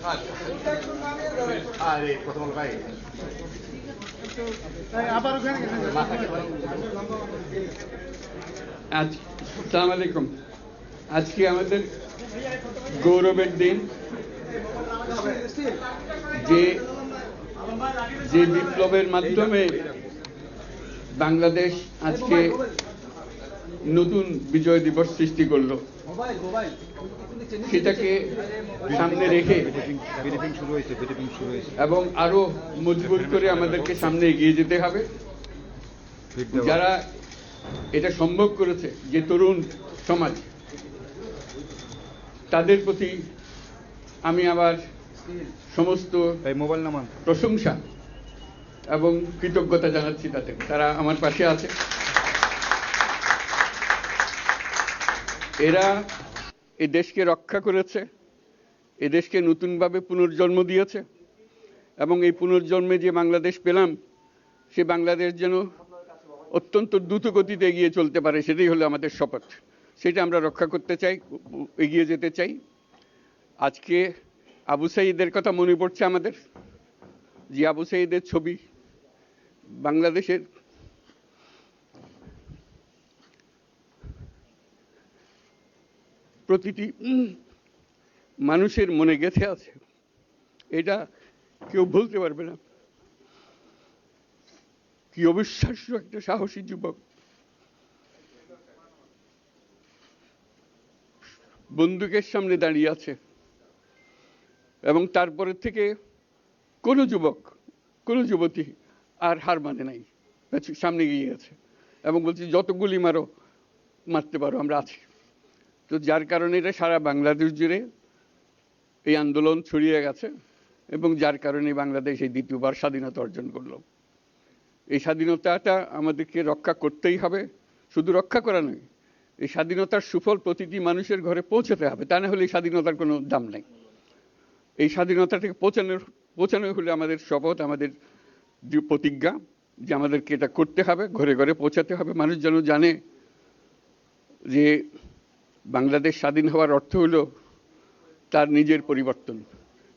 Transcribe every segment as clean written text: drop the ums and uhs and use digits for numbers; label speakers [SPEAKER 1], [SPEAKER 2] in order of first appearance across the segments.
[SPEAKER 1] আসসালামু আলাইকুম। আজকে আমাদের গৌরবের দিন, যে বিপ্লবের মাধ্যমে বাংলাদেশ আজকে নতুন বিজয় দিবস সৃষ্টি করলো, সেটাকে সামনে রেখে এবং আরো মজবুত করে আমাদেরকে সামনে এগিয়ে যেতে হবে। যারা এটা সম্ভব করেছে, যে তরুণ সমাজ, তাদের প্রতি আমি আবার সমস্ত প্রশংসা এবং কৃতজ্ঞতা জানাচ্ছি। তারা আমার পাশে আছে। এরা এই দেশকে রক্ষা করেছে, এ দেশকে নতুনভাবে পুনর্জন্ম দিয়েছে, এবং এই পুনর্জন্মে যে বাংলাদেশ পেলাম, সে বাংলাদেশ যেন অত্যন্ত দ্রুত গতিতে এগিয়ে চলতে পারে, সেটাই হলো আমাদের শপথ। সেটা আমরা রক্ষা করতে চাই, এগিয়ে যেতে চাই। আজকে আবু সাঈদের কথা মনে পড়ছে আমাদের, যে আবু সাঈদের ছবি বাংলাদেশের প্রতিটি মানুষের মনে গেঁথে আছে। এটা কেউ ভুলতে পারবে না। কি অবিশ্বাস্য একটা সাহসী যুবক, বন্দুকের সামনে দাঁড়িয়ে আছে, এবং তারপরে থেকে কোনো যুবক, কোনো যুবতী আর হার মানে নাই, সামনে গিয়ে গেছে এবং বলছি যত গুলি মারো, মারতে পারো, আমরা আছি। তো যার কারণে এটা সারা বাংলাদেশ জুড়ে এই আন্দোলন ছড়িয়ে গেছে, এবং যার কারণে বাংলাদেশ এই দ্বিতীয়বার স্বাধীনতা অর্জন করলো। এই স্বাধীনতাটা আমাদেরকে রক্ষা করতেই হবে। শুধু রক্ষা করা নয়, এই স্বাধীনতার সুফল প্রতিটি মানুষের ঘরে পৌঁছাতে হবে। তা না হলে এই স্বাধীনতার কোনো দাম নেই। এই স্বাধীনতাটাকে পৌঁছানো হলে আমাদের শপথ, আমাদের প্রতিজ্ঞা, যে আমাদেরকে এটা করতে হবে, ঘরে ঘরে পৌঁছাতে হবে। মানুষ যেন জানে যে বাংলাদেশ স্বাধীন হওয়ার অর্থ হলো তার নিজের পরিবর্তন,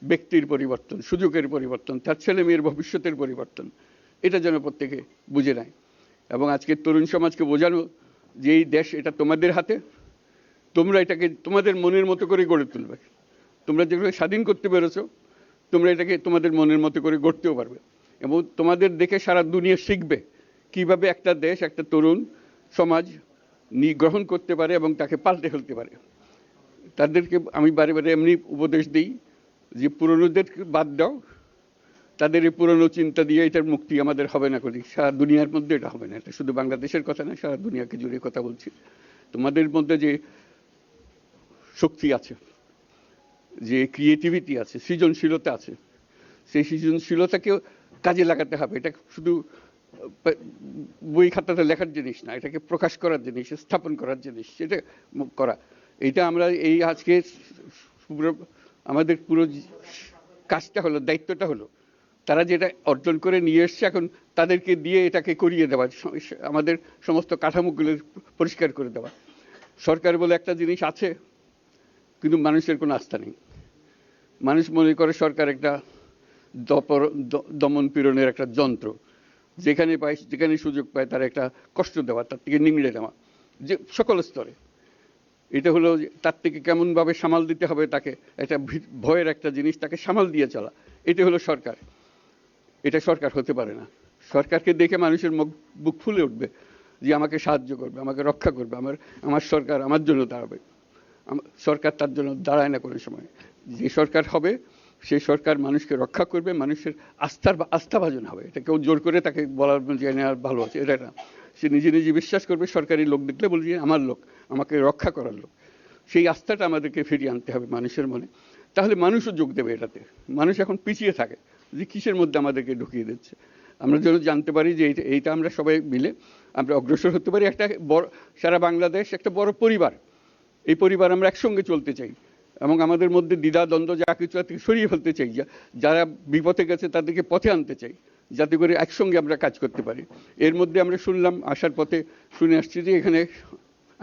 [SPEAKER 1] ব্যক্তির পরিবর্তন, সুযোগের পরিবর্তন, তার ছেলে মেয়ের ভবিষ্যতের পরিবর্তন। এটা যেন প্রত্যেকে বুঝে নেয়। এবং আজকের তরুণ সমাজকে বোঝানো যে এই দেশ এটা তোমাদের হাতে, তোমরা এটাকে তোমাদের মনের মতো করে গড়ে তুলবে। তোমরা যেগুলো স্বাধীন করতে পেরেছো, তোমরা এটাকে তোমাদের মনের মতো করে গড়তেও পারবে, এবং তোমাদের দেখে সারা দুনিয়া শিখবে কিভাবে একটা দেশ, একটা তরুণ সমাজ গ্রহণ করতে পারে এবং তাকে পাল্টে ফেলতে পারে। তাদেরকে আমি বারে বারে এমনি উপদেশ দিই যে পুরনোদের বাদ দাও, তাদের এই পুরনো চিন্তা দিয়ে এটার মুক্তি আমাদের হবে না। করি সারা দুনিয়ার মধ্যে এটা হবে না। এটা শুধু বাংলাদেশের কথা না, সারা দুনিয়াকে জুড়ে কথা বলছি। তোমাদের মধ্যে যে শক্তি আছে, যে ক্রিয়েটিভিটি আছে, সৃজনশীলতা আছে, সেই সৃজনশীলতাকেও কাজে লাগাতে হবে। এটা শুধু বই খাতাতে লেখার জিনিস না, এটাকে প্রকাশ করার জিনিস, স্থাপন করার জিনিস। সেটা করা, এটা আমরা এই আজকে আমাদের পুরো কাজটা হলো, দায়িত্বটা হলো, তারা যেটা অর্জন করে নিয়ে এসছে এখন তাদেরকে দিয়ে এটাকে করিয়ে দেওয়া, আমাদের সমস্ত কাঠামোগুলো পরিষ্কার করে দেওয়া। সরকার বলে একটা জিনিস আছে, কিন্তু মানুষের কোনো আস্থা নেই। মানুষ মনে করে সরকার একটা দমন পীড়নের একটা যন্ত্র, যেখানে পায়, যেখানে সুযোগ পায় তার একটা কষ্ট দেওয়া, তার থেকে নিংড়ে দেওয়া, যে সকল স্তরে। এটা হলো তার থেকে কেমনভাবে সামাল দিতে হবে তাকে, একটা ভয়ের একটা জিনিস, তাকে সামাল দিয়ে চলা। এটা হলো সরকার। এটা সরকার হতে পারে না। সরকারকে দেখে মানুষের বুক ফুলে উঠবে যে আমাকে সাহায্য করবে, আমাকে রক্ষা করবে, আমার সরকার আমার জন্য দাঁড়াবে। সরকার তার জন্য দাঁড়ায় না কোনো সময়। যে সরকার হবে, সেই সরকার মানুষকে রক্ষা করবে, মানুষের আস্থাভাজন হবে। এটা কেউ জোর করে তাকে বলার যে ভালো আছে, এটা না। সে নিজে নিজে বিশ্বাস করবে, সরকারি লোক দেখলে বলবে যে আমার লোক, আমাকে রক্ষা করার লোক। সেই আস্থাটা আমাদেরকে ফিরিয়ে আনতে হবে মানুষের মনে। তাহলে মানুষও যোগ দেবে এটাতে। মানুষ এখন পিছিয়ে থাকে যে কিসের মধ্যে আমাদেরকে ঢুকিয়ে দিচ্ছে। আমরা যেন জানতে পারি যে এইটা আমরা সবাই মিলে আমরা অগ্রসর হতে পারি। একটা বড়, সারা বাংলাদেশ একটা বড় পরিবার। এই পরিবার আমরা একসঙ্গে চলতে চাই, এবং আমাদের মধ্যে দ্বিধা দ্বন্দ্ব যা কিছু থেকে সরিয়ে ফেলতে চাই। যারা বিপথে গেছে তাদেরকে পথে আনতে চাই, যাতে করে একসঙ্গে আমরা কাজ করতে পারি। এর মধ্যে আমরা শুনলাম, আসার পথে শুনে আসছি যে এখানে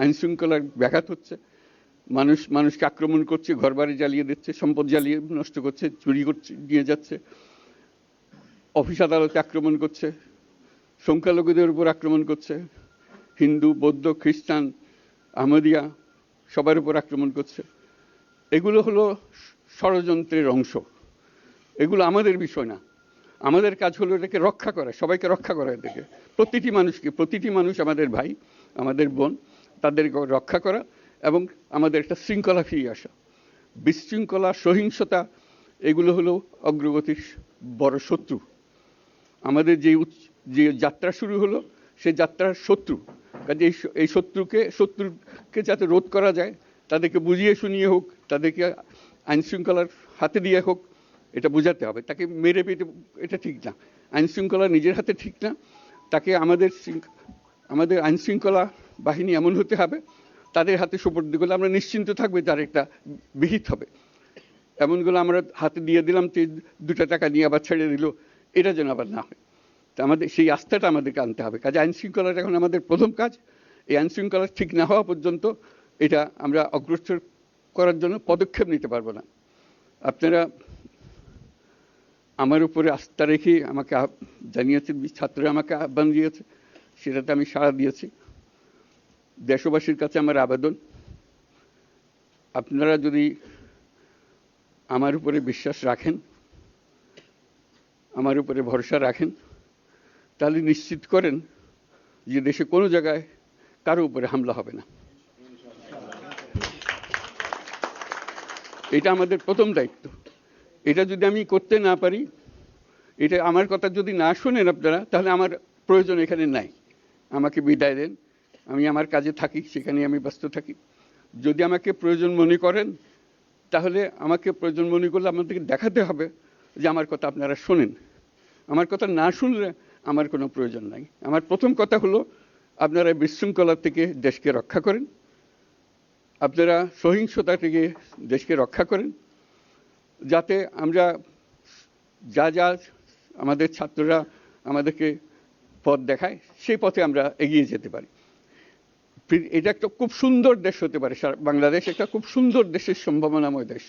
[SPEAKER 1] আইন শৃঙ্খলার ব্যাঘাত হচ্ছে। মানুষকে আক্রমণ করছে, ঘরবাড়ি জ্বালিয়ে দিচ্ছে, সম্পদ জ্বালিয়ে নষ্ট করছে, চুরি করছে, নিয়ে যাচ্ছে, অফিস আদালতে আক্রমণ করছে, সংখ্যালঘুদের উপর আক্রমণ করছে, হিন্দু, বৌদ্ধ, খ্রিস্টান, আহমদিয়া সবার উপর আক্রমণ করছে। এগুলো হলো ষড়যন্ত্রের অংশ। এগুলো আমাদের বিষয় না। আমাদের কাজ হলো এটাকে রক্ষা করা, সবাইকে রক্ষা করা। এটাকে প্রতিটি মানুষ আমাদের ভাই, আমাদের বোন, তাদেরকে রক্ষা করা এবং আমাদের একটা শৃঙ্খলা ফিরিয়ে আসা। বিশৃঙ্খলা, সহিংসতা এগুলো হলো অগ্রগতির বড় শত্রু। আমাদের যে যাত্রা শুরু হলো সেই যাত্রার শত্রু। কাজে এই শত্রুকে যাতে রোধ করা যায়, তাদেরকে বুঝিয়ে শুনিয়ে হোক, তাদেরকে আইন শৃঙ্খলার হাতে দিয়ে হোক, এটা বোঝাতে হবে। তাকে মেরে পেটে এটা ঠিক না। আইন শৃঙ্খলা নিজের হাতে ঠিক না। তাকে আমাদের আইন শৃঙ্খলা বাহিনী এমন হতে হবে, তাদের হাতে সুপর্দ করলে আমরা নিশ্চিন্ত থাকবে তার একটা বিহিত হবে। এমনগুলো আমরা হাতে দিয়ে দিলাম, 2 টাকা নিয়ে আবার ছেড়ে দিল, এটা যেন আবার না হয়। তা আমাদের সেই আস্থাটা আমাদেরকে আনতে হবে। কাজে আইন শৃঙ্খলাটা এখন আমাদের প্রথম কাজ। এই আইন শৃঙ্খলা ঠিক না হওয়া পর্যন্ত এটা আমরা অগ্রসর করার জন্য পদক্ষেপ নিতে পারবো না। আপনারা আমার উপরে আস্থা রেখে আমাকে জানিয়েছেন, ছাত্ররা আমাকে আহ্বান দিয়েছে, সেটাতে আমি সাড়া দিয়েছি। দেশবাসীর কাছে আমার আবেদন, আপনারা যদি আমার উপরে বিশ্বাস রাখেন, আমার উপরে ভরসা রাখেন, তাহলে নিশ্চিত করেন যে দেশে কোনো জায়গায় কারো উপরে হামলা হবে না। এটা আমাদের প্রথম দায়িত্ব। এটা যদি আমি করতে না পারি, এটা আমার কথা যদি না শোনেন আপনারা, তাহলে আমার প্রয়োজন এখানে নাই। আমাকে বিদায় দেন, আমি আমার কাজে থাকি, সেখানে আমি ব্যস্ত থাকি। যদি আমাকে প্রয়োজন মনে করেন, তাহলে আমাকে প্রয়োজন মনে করলে আপনাদেরকে দেখাতে হবে যে আমার কথা আপনারা শোনেন। আমার কথা না শুনলে আমার কোনো প্রয়োজন নাই। আমার প্রথম কথা হলো, আপনারা বিশৃঙ্খলা থেকে দেশকে রক্ষা করেন, আপনারা সহিংসতা থেকে দেশকে রক্ষা করেন, যাতে আমরা যা আমাদের ছাত্ররা আমাদেরকে পথ দেখায়, সেই পথে আমরা এগিয়ে যেতে পারি। এটা একটা খুব সুন্দর দেশ হতে পারে। বাংলাদেশ একটা খুব সুন্দর দেশের সম্ভাবনাময় দেশ।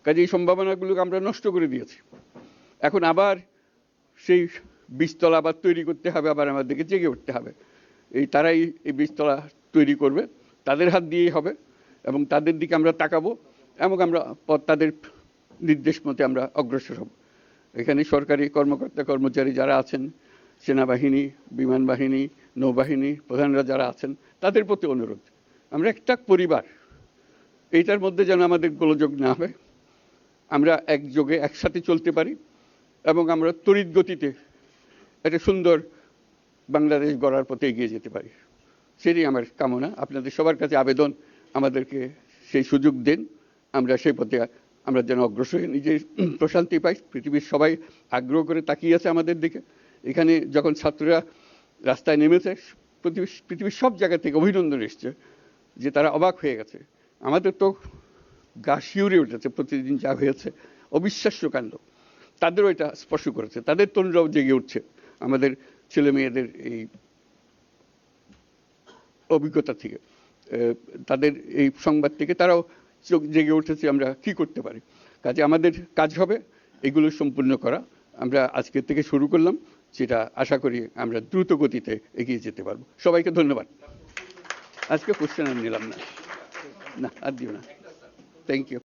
[SPEAKER 1] কাজে এই সম্ভাবনাগুলোকে আমরা নষ্ট করে দিয়েছি। এখন আবার সেই বীজতলা আবার তৈরি করতে হবে, আবার আমাদেরকে জেগে উঠতে হবে। তারাই এই বীজতলা তৈরি করবে, তাদের হাত দিয়েই হবে, এবং তাদের দিকে আমরা তাকাবো এবং আমরা তাদের নির্দেশ মতে আমরা অগ্রসর হব। এখানে সরকারি কর্মকর্তা কর্মচারী যারা আছেন, সেনাবাহিনী, বিমান বাহিনী, নৌবাহিনী প্রধানরা যারা আছেন, তাদের প্রতি অনুরোধ, আমরা একটা পরিবার। এইটার মধ্যে যেন আমাদের গোলযোগ না হয়, আমরা একযোগে একসাথে চলতে পারি এবং আমরা তড়িৎ গতিতে একটা সুন্দর বাংলাদেশ গড়ার পথে এগিয়ে যেতে পারি। সেটাই আমার কামনা। আপনাদের সবার কাছে আবেদন, আমাদেরকে সেই সুযোগ দেন, আমরা সেই পথে আমরা যেন অগ্রসর হয়ে নিজের প্রশান্তি পাই। পৃথিবীর সবাই আগ্রহ করে তাকিয়ে আছে আমাদের দিকে। এখানে যখন ছাত্ররা রাস্তায় নেমেছে, পৃথিবীর সব জায়গা থেকে অভিনন্দন এসছে, যে তারা অবাক হয়ে গেছে। আমাদের তো গা শিউরে উঠেছে, প্রতিদিন যা হয়েছে অবিশ্বাস্য কাণ্ড। তাদেরও এটা স্পর্শ করেছে, তাদের তরুণরাও জেগে উঠছে আমাদের ছেলে মেয়েদের এই অভিজ্ঞতা থেকে, তাদের এই সংবাদ থেকে তারাও চোখ জেগে উঠেছে আমরা কি করতে পারি। কাজে আমাদের কাজ হবে এগুলো সম্পূর্ণ করা। আমরা আজকের থেকে শুরু করলাম, সেটা আশা করি আমরা দ্রুত গতিতে এগিয়ে যেতে পারবো। সবাইকে ধন্যবাদ। আজকে কোশ্চেন আর নিলাম না, আর দিও না। Thank you.